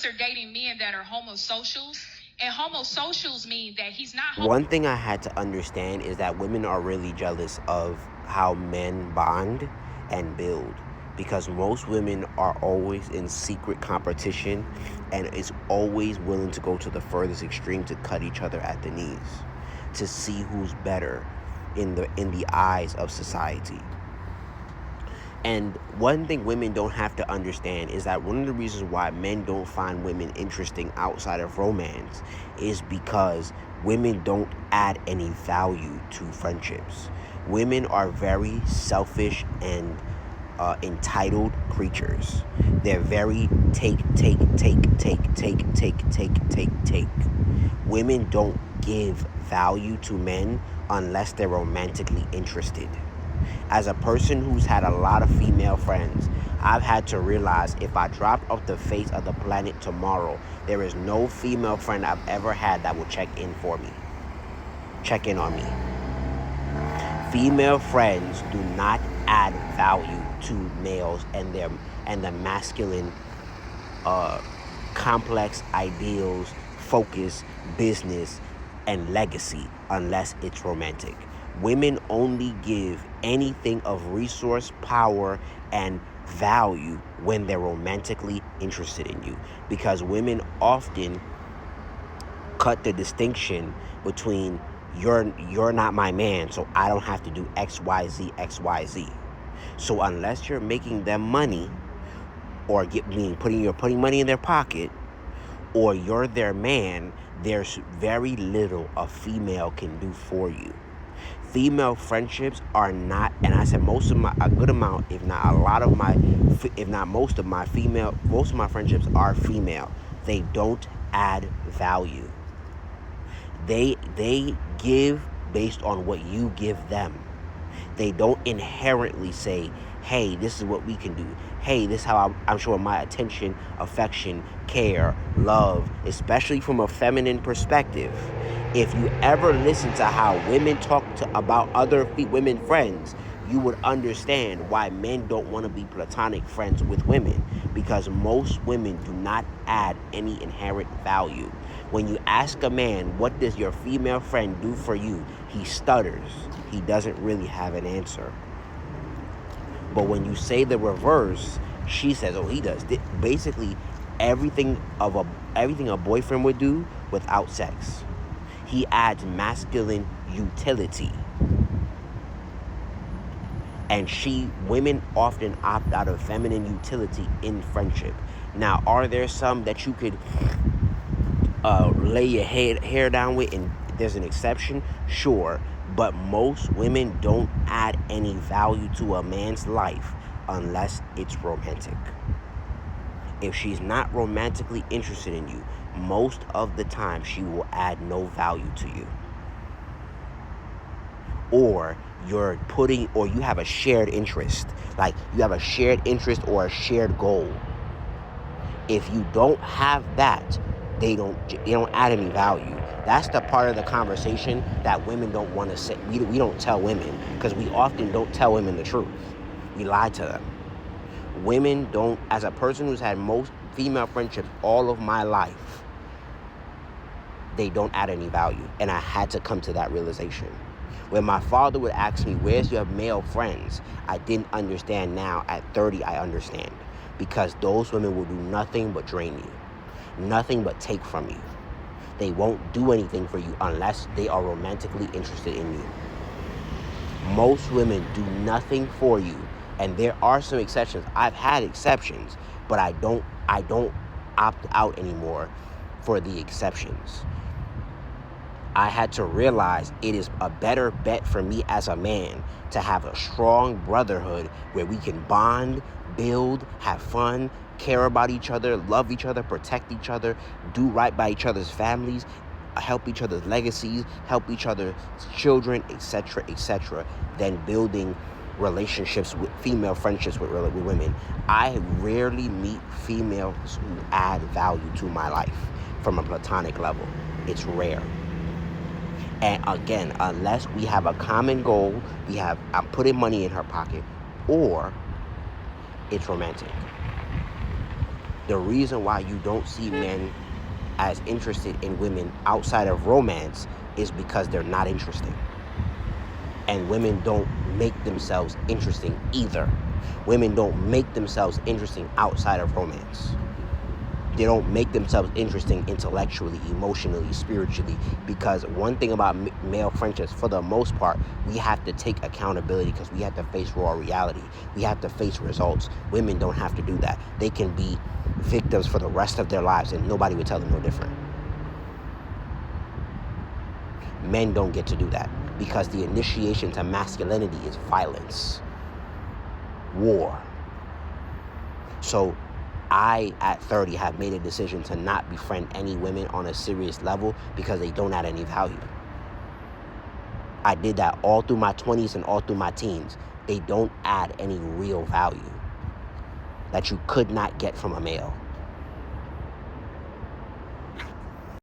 are dating men that are homosocials. And homosocials mean that he's not One thing I had to understand is that women are really jealous of how men bond and build, because most women are always in secret competition and is always willing to go to the furthest extreme to cut each other at the knees to see who's better in the eyes of society. And one thing women don't have to understand is that one of the reasons why men don't find women interesting outside of romance is because women don't add any value to friendships. Women are very selfish and entitled creatures. They're very take. Women don't give value to men unless they're romantically interested. As a person who's had a lot of female friends, I've had to realize if I dropped off the face of the planet tomorrow, there is no female friend I've ever had that will check in on me. Female friends do not add value to males and the masculine complex ideals, focus, business, and legacy unless it's romantic. Women only give anything of resource, power, and value when they're romantically interested in you, because women often cut the distinction between you're not my man, so I don't have to do XYZ. So unless you're making them money or putting money in their pocket, or you're their man, there's very little a female can do for you. Female friendships are not, and I said a good amount, if not a lot of if not most of my friendships are female. They don't add value. They give based on what you give them. They don't inherently say, hey, this is what we can do. Hey, this is how I'm showing my attention, affection, care, love, especially from a feminine perspective. If you ever listen to how women talk about other women friends, you would understand why men don't want to be platonic friends with women, because most women do not add any inherent value. When you ask a man, what does your female friend do for you? He stutters. He doesn't really have an answer. But when you say the reverse, she says, oh, he does. Basically, everything a boyfriend would do without sex. He adds masculine utility. And women often opt out of feminine utility in friendship. Now, are there some that you could lay your hair down with and there's an exception? Sure. But most women don't add any value to a man's life unless it's romantic. If she's not romantically interested in you, most of the time she will add no value to you. Or you have a shared interest. Like you have a shared interest or a shared goal. If you don't have that, they don't add any value. That's the part of the conversation that women don't want to say. We don't tell women, because we often don't tell women the truth. We lie to them. Women don't, as a person who's had most female friendships all of my life, they don't add any value. And I had to come to that realization. When my father would ask me, where's your male friends? I didn't understand. Now at 30, I understand. Because those women will do nothing but drain you. Nothing but take from you. They won't do anything for you unless they are romantically interested in you. Most women do nothing for you, and there are some exceptions. I've had exceptions, but I don't opt out anymore for the exceptions. I had to realize it is a better bet for me as a man to have a strong brotherhood where we can bond, build, have fun, care about each other, love each other, protect each other, do right by each other's families, help each other's legacies, help each other's children, etc., than building relationships with female friendships with women. I rarely meet females who add value to my life from a platonic level. It's rare. And again, unless we have a common goal, I'm putting money in her pocket, or it's romantic. The reason why you don't see men as interested in women outside of romance is because they're not interesting. And women don't make themselves interesting either. Women don't make themselves interesting outside of romance. They don't make themselves interesting intellectually, emotionally, spiritually, because one thing about male friendships, for the most part, we have to take accountability because we have to face raw reality. We have to face results. Women don't have to do that. They can be victims for the rest of their lives and nobody would tell them no different. Men don't get to do that because the initiation to masculinity is violence, war. So I, at 30, have made a decision to not befriend any women on a serious level because they don't add any value. I did that all through my 20s and all through my teens. They don't add any real value that you could not get from a male.